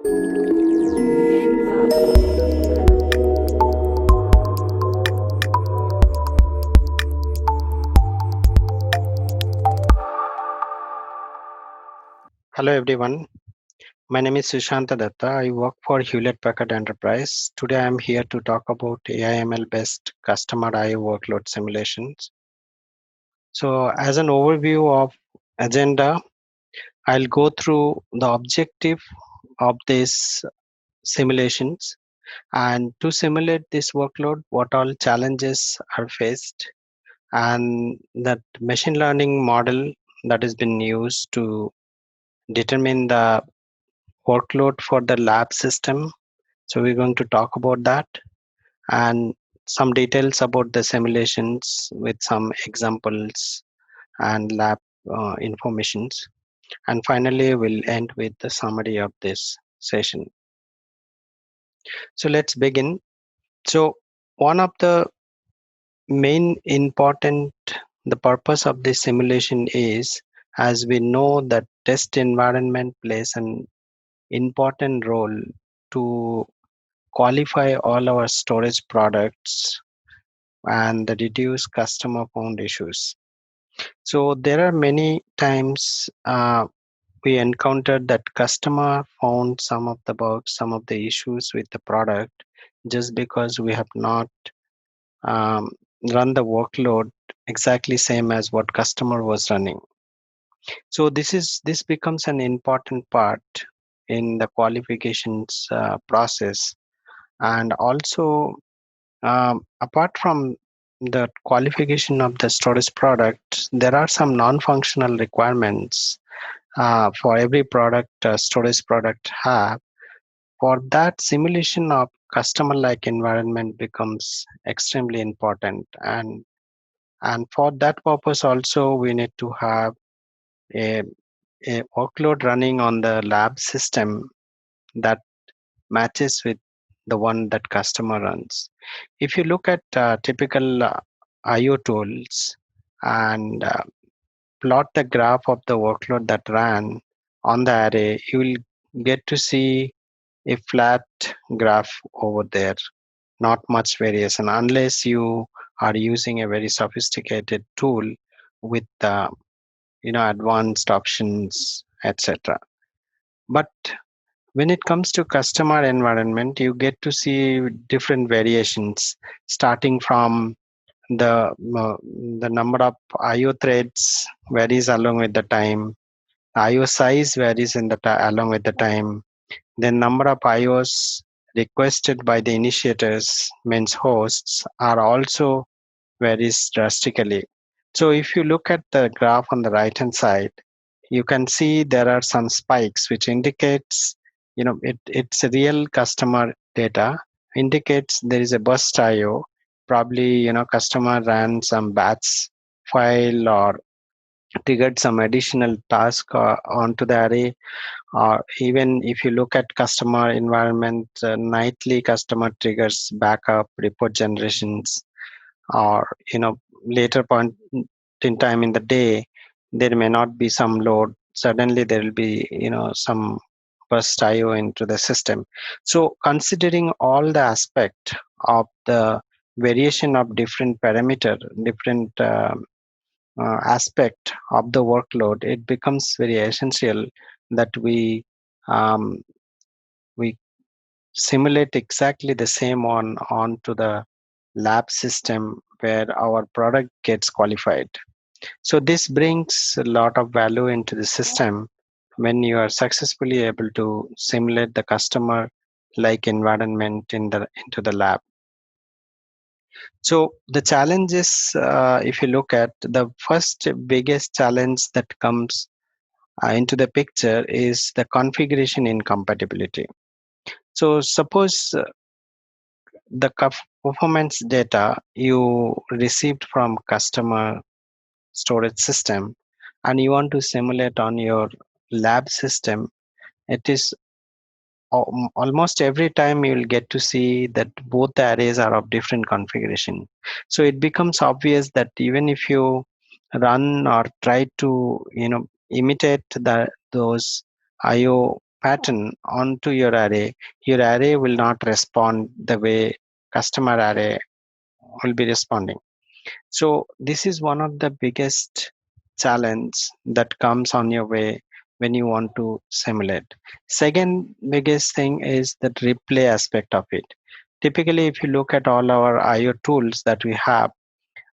Hello everyone, my name is Susanta Dutta. I work for Hewlett Packard Enterprise. Today I am here to talk about AI/ML based customer IO workload simulations. So as an overview of agenda, I'll go through the objective of these simulations and to simulate this workload, what all challenges are faced and that machine learning model that has been used to determine the workload for the lab system. So we're going to talk about that and some details about the simulations with some examples and lab informations. And finally, we'll end with the summary of this session. So let's begin. So one of the main important, the purpose of this simulation is, as we know that test environment plays an important role to qualify all our storage products and reduce customer found issues. So there are many times we encountered that customer found some of the bugs, some of the issues with the product just because we have not um, run the workload exactly same as what customer was running. So this becomes an important part in the qualifications process, and also apart from the qualification of the storage product, there are some non-functional requirements for every product storage product have. For that, simulation of customer-like environment becomes extremely important, and for that purpose also we need to have a, a workload running on the lab system that matches with the one that customer runs. If you look at typical IO tools and plot the graph of the workload that ran on the array, you will get to see a flat graph over there, not much variation, unless you are using a very sophisticated tool with advanced options, etc. But when it comes to customer environment, you get to see different variations starting from the the number of IO threads varies along with the time. IO size varies in the along with the time. The number of IOs requested by the initiators, means hosts, are also varies drastically. So if you look at the graph on the right hand side, you can see there are some spikes which indicates, it's a real customer data, indicates there is a burst IO. Probably, customer ran some batch file or triggered some additional task onto the array. Or even if you look at customer environment, nightly customer triggers backup report generations, or later point in time in the day there may not be some load, suddenly there will be some burst IO into the system. So considering all the aspect of the variation of different parameter, different aspect of the workload, it becomes very essential that um, we simulate exactly the same onto the lab system where our product gets qualified. So this brings a lot of value into the system when you are successfully able to simulate the customer like environment into the lab. So the challenges, if you look at the first biggest challenge that comes into the picture, is the configuration incompatibility. So suppose the performance data you received from customer storage system and you want to simulate on your lab system, it is almost every time you will get to see that both the arrays are of different configuration. So it becomes obvious that even if you run or try to imitate those IO pattern onto your array will not respond the way customer array will be responding. So this is one of the biggest challenge that comes on your way when you want to simulate. Second biggest thing is the replay aspect of it. Typically, if you look at all our IO tools that we have,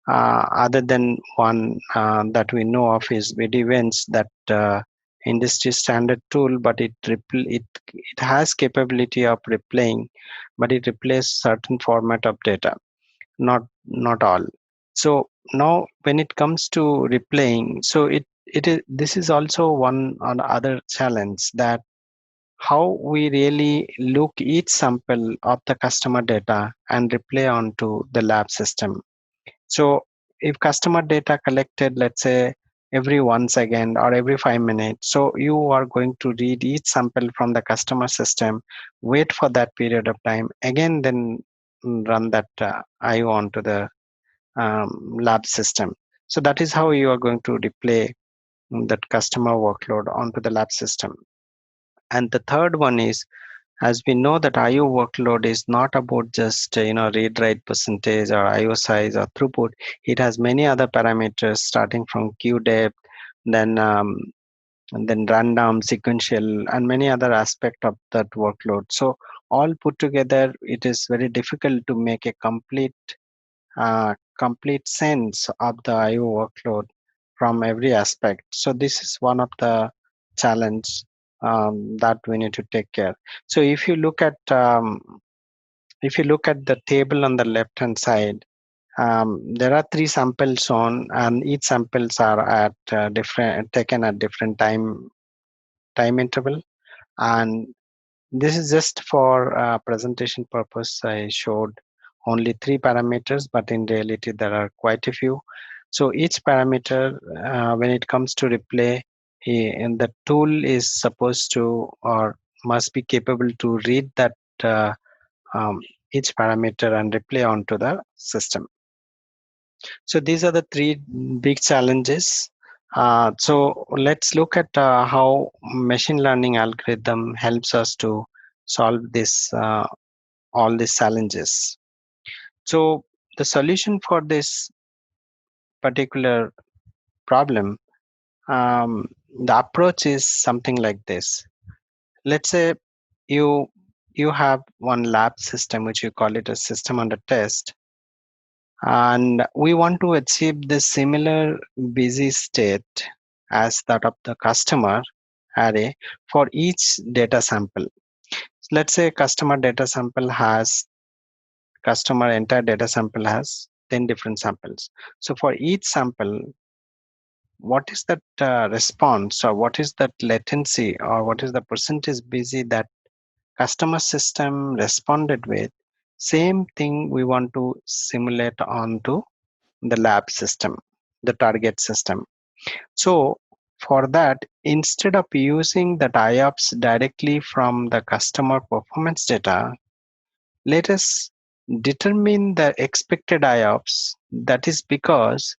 other than one that we know of is VidEvents, that industry standard tool, but it has capability of replaying, but it replays certain format of data, not all. So now when it comes to replaying, so it is this is also one on other challenge, that how we really look each sample of the customer data and replay onto the lab system. So if customer data collected, let's say every 1 second or every 5 minutes, so you are going to read each sample from the customer system, wait for that period of time, again then run that IO onto the lab system. So that is how you are going to replay that customer workload onto the lab system. And the third one is, as we know that IO workload is not about just read write percentage or IO size or throughput. It has many other parameters starting from queue depth, then and then random, sequential, and many other aspect of that workload. So all put together, it is very difficult to make a complete sense of the IO workload from every aspect. So this is one of the challenge that we need to take care. So if you look at the table on the left hand side, there are three samples shown, and each samples are at different taken at different time interval. And this is just for presentation purpose. I showed only three parameters, but in reality there are quite a few. So each parameter, when it comes to replay, and the tool is supposed to or must be capable to read that uh, um, each parameter and replay onto the system. So these are the three big challenges. So let's look at how machine learning algorithm helps us to solve this all these challenges. So the solution for this particular problem, um, the approach is something like this. Let's say you you have one lab system, which you call it a system under test, and we want to achieve the similar busy state as that of the customer array for each data sample. Let's say customer entire data sample has 10 different samples. So for each sample, what is that response, or what is that latency, or what is the percentage busy that customer system responded with? Same thing we want to simulate onto the lab system, the target system. So for that, instead of using the IOPS directly from the customer performance data, let us determine the expected IOPS. That is because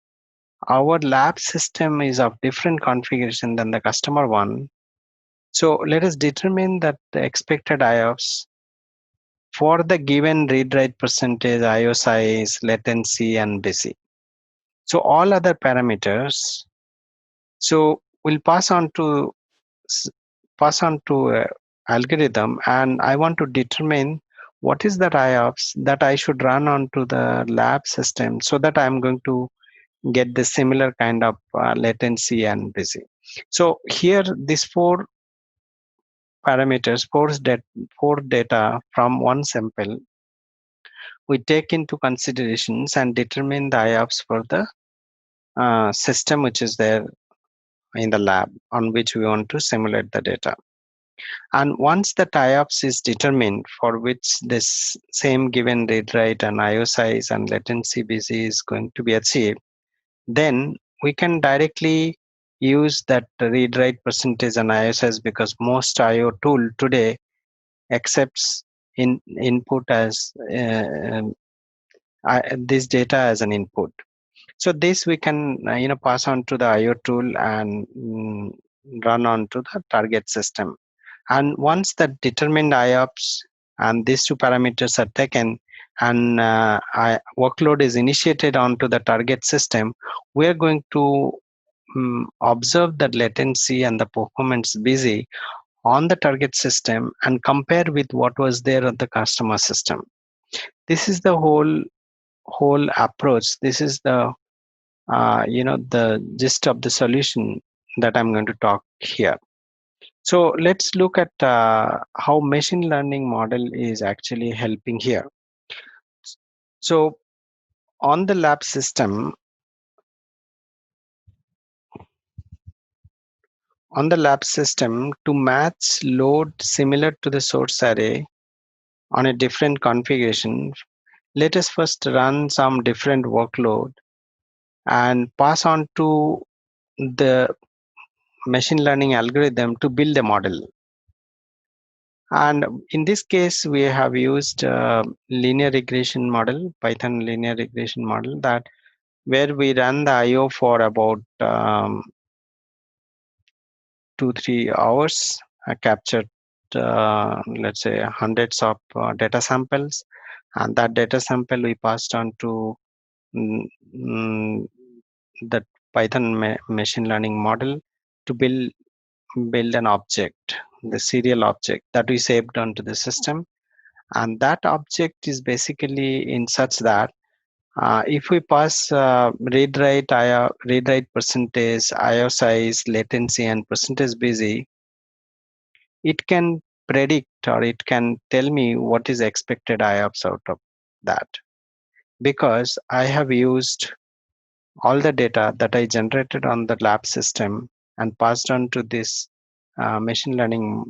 our lab system is of different configuration than the customer one. So let us determine that the expected IOPS for the given read write percentage, IO size, latency, and busy. So all other parameters, so we'll s- pass on to algorithm, and I want to determine what is the IOPS that I should run onto the lab system, so that I'm going to get the similar kind of latency and busy. So here, these four parameters, four data from one sample, we take into considerations and determine the IOPS for the system which is there in the lab on which we want to simulate the data. And once the IOPS is determined, for which this same given read write and IO size and latency busy is going to be achieved, then we can directly use that read write percentage and IO size, because most IO tool today accepts input as this data as an input. So this we can pass on to the IO tool and run on to the target system. And once the determined IOPS and these two parameters are taken and workload is initiated onto the target system, we are going to observe the latency and the performance busy on the target system and compare with what was there on the customer system. This is the whole approach. This is the the gist of the solution that I'm going to talk here. So let's look at how machine learning model is actually helping here. So on the lab system, to match load similar to the source array on a different configuration, let us first run some different workload and pass on to the machine learning algorithm to build a model. And in this case, we have used linear regression model, Python linear regression model, that where we run the IO for about 2-3 hours, captured let's say hundreds of data samples, and that data sample we passed on to mm, mm, the Python machine learning model to build an object, the serial object that we saved onto the system. And that object is basically in such that if we pass read write percentage, IO size, latency, and percentage busy, it can predict or it can tell me what is expected IOPS out of that. Because I have used all the data that I generated on the lab system and passed on to this machine learning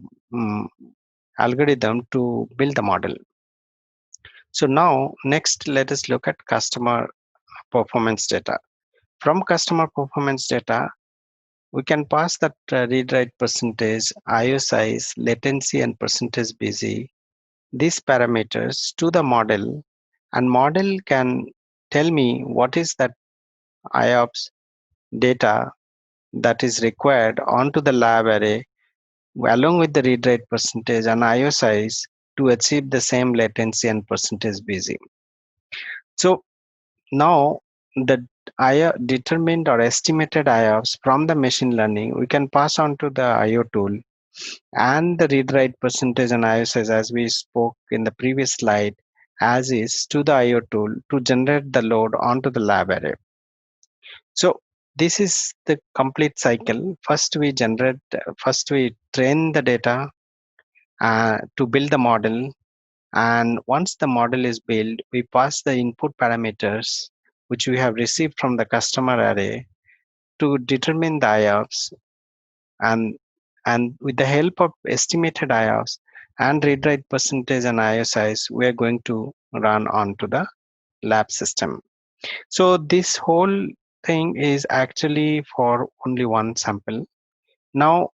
algorithm to build the model. So now, next, let us look at customer performance data. From customer performance data, we can pass that read write percentage, IO size, latency, and percentage busy, these parameters to the model, and model can tell me what is that IOPS data that is required onto the lab array along with the read write percentage and IO size to achieve the same latency and percentage busy. So now the IO determined or estimated IOPS from the machine learning, we can pass on to the IO tool and the read write percentage and IO size as we spoke in the previous slide as is to the IO tool to generate the load onto the lab array. So this is the complete cycle. First we train the data to build the model, and once the model is built, we pass the input parameters which we have received from the customer array to determine the IOPS, and with the help of estimated IOPS and read write percentage and IO size, we are going to run onto the lab system. So this whole thing is actually for only one sample. Now,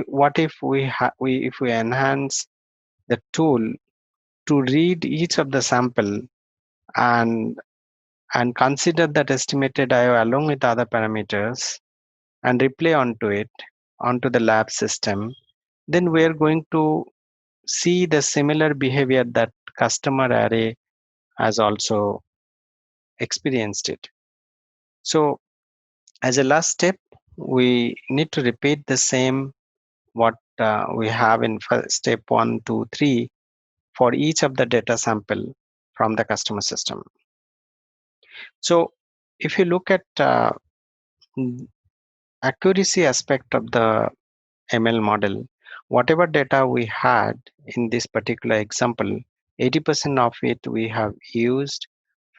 what if if we enhance the tool to read each of the sample and consider that estimated IO along with other parameters and replay onto the lab system, then we are going to see the similar behavior that customer array has also experienced it. So as a last step, we need to repeat the same what we have in step 1, 2, 3 for each of the data sample from the customer system. So if you look at accuracy aspect of the ML model, whatever data we had in this particular example, 80% of it we have used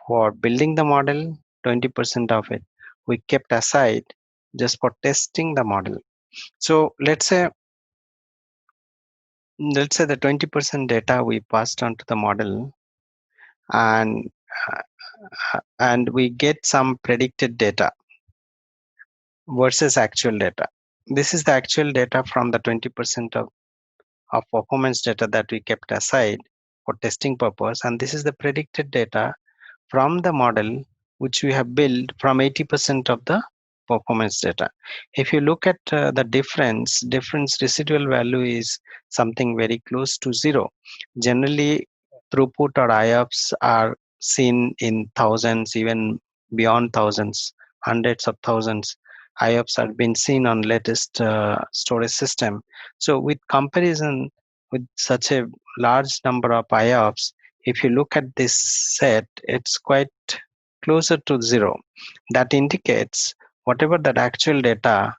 for building the model, 20% of it we kept aside just for testing the model. So let's say the 20% data we passed on to the model, and we get some predicted data versus actual data. This is the actual data from the 20% of performance data that we kept aside for testing purpose, and this is the predicted data from the model which we have built from 80% of the performance data. If you look at the difference residual value is something very close to zero. Generally, throughput or IOPS are seen in thousands, even beyond thousands, hundreds of thousands. IOPS have been seen on latest storage system. So with comparison with such a large number of IOPS, if you look at this set, it's quite closer to zero. That indicates whatever that actual data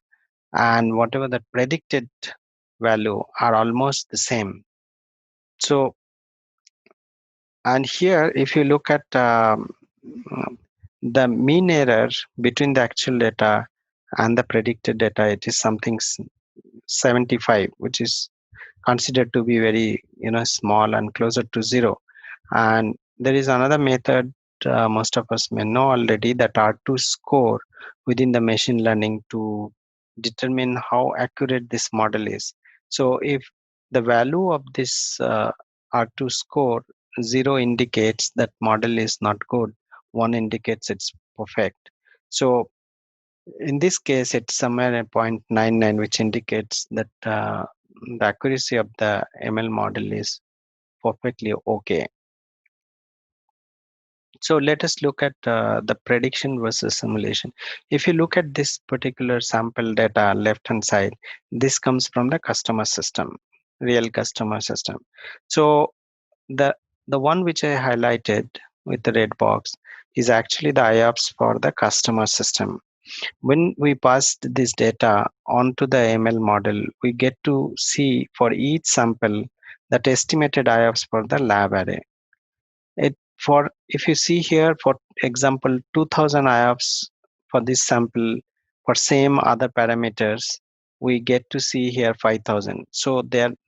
and whatever the predicted value are almost the same. So, and here, if you look at the mean error between the actual data and the predicted data, it is something 75, which is considered to be very small and closer to zero. And there is another method most of us may know already, that R2 score within the machine learning to determine how accurate this model is. So if the value of this R2 score, 0 indicates that model is not good, 1 indicates it's perfect. So in this case, it's somewhere at 0.99, which indicates that the accuracy of the ML model is perfectly okay. So let us look at the prediction versus simulation. If you look at this particular sample data left hand side, this comes from the customer system, real customer system. So the one which I highlighted with the red box is actually the IOPS for the customer system. When we passed this data onto the ML model, we get to see for each sample that estimated IOPS for the lab array. It for if you see here, for example, 2000 IOPS for this sample for same other parameters, we get to see here 5000. So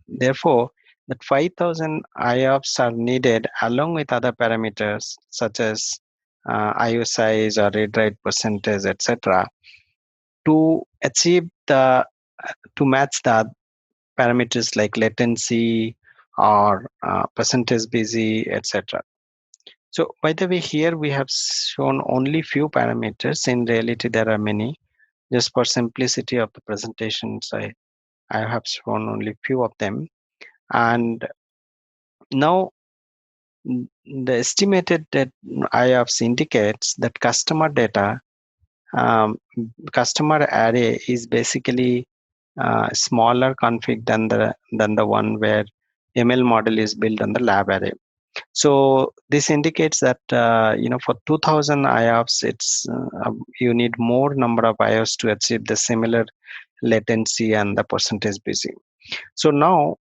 therefore that 5000 IOPS are needed along with other parameters such as IO size or read write percentage, etc., to achieve the to match the parameters like latency or percentage busy, etc. So by the way, here we have shown only few parameters. In reality, there are many. Just for simplicity of the presentations, I have shown only few of them. And now the estimated that IOPS indicates that um, customer array is basically smaller config than the one where ML model is built on the lab array. So this indicates that for 2000 IOPS, you need more number of IOPS to achieve the similar latency and the percentage busy. So now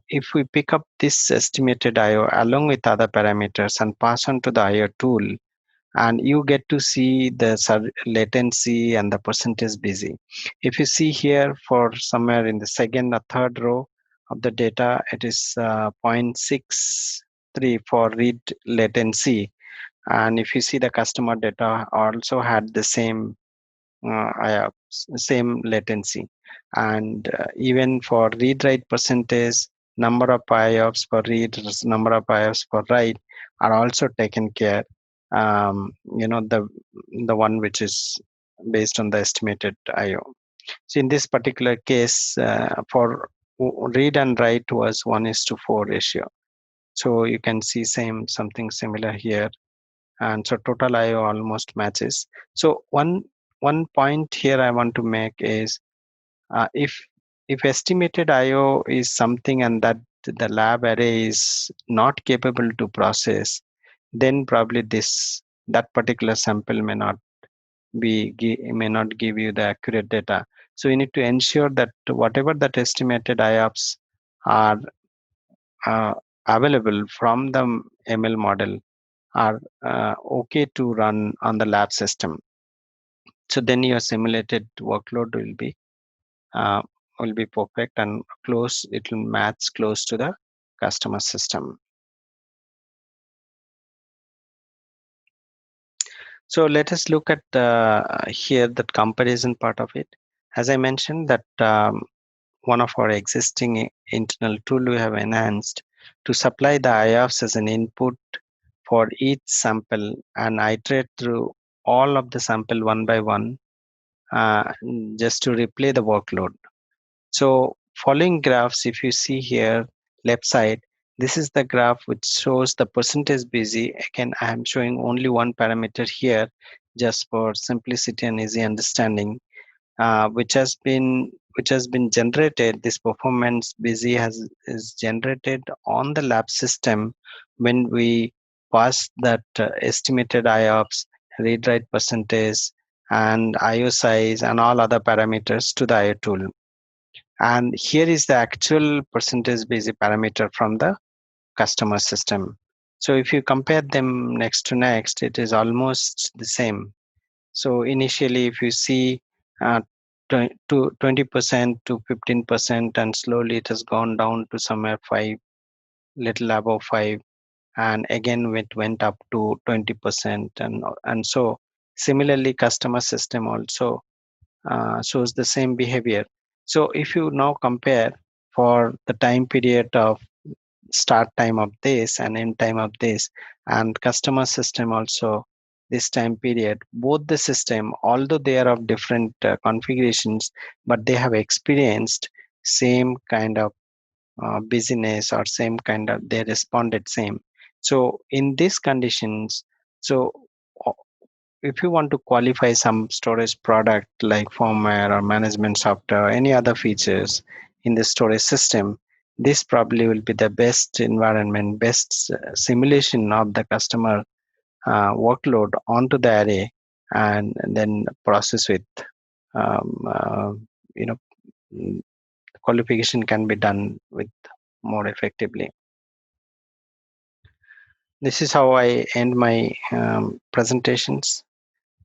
if we pick up this estimated IO along with other parameters and pass on to the IO tool, and you get to see the latency and the percentage busy. If you see here, for somewhere in the second or third row of the data, it is 0.63 for read latency. And if you see the customer data also had the same same latency. And even for read write percentage, number of IOPS for read, number of IOPS for write are also taken care. The one which is based on the estimated IO. So in this particular case, for read and write was 1:4 ratio. So you can see something similar here, and so total IO almost matches. So one point here I want to make is if estimated IO is something and that the lab array is not capable to process, then probably that particular sample may not give you the accurate data. So you need to ensure that whatever that estimated IOPS are uh, available from the ML model are okay to run on the lab system. So then your simulated workload uh, will be perfect and close. It will match close to the customer system. So let us look at here that comparison part of it. As I mentioned that one of our existing internal tool we have enhanced to supply the IOPS as an input for each sample and iterate through all of the sample one by one uh, just to replay the workload. So following graphs, if you see here left side, this is the graph which shows the percentage busy. Again, I am showing only one parameter here just for simplicity and easy understanding, which has been generated. This performance busy is generated on the lab system when we pass that estimated IOPS, read write percentage, and IO size and all other parameters to the IO tool. And here is the actual percentage busy parameter from the customer system. So if you compare them next to next, it is almost the same. So initially, if you see to 20% to 15%, and slowly it has gone down to somewhere 5, little above 5, and again it went up to 20%, and so similarly, customer system also shows the same behavior. So if you now compare for the time period of start time of this and end time of this, and customer system also this time period, both the system, although they are of different configurations, but they have experienced same kind of busyness, or same kind of, they responded same. So in these conditions, so if you want to qualify some storage product like firmware or management software or any other features in the storage system, this probably will be the best environment, best simulation of the customer workload onto the array, and then process with um, uh, you know mm, qualification can be done with more effectively. This is how I end my presentations.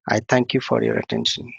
I thank you for your attention.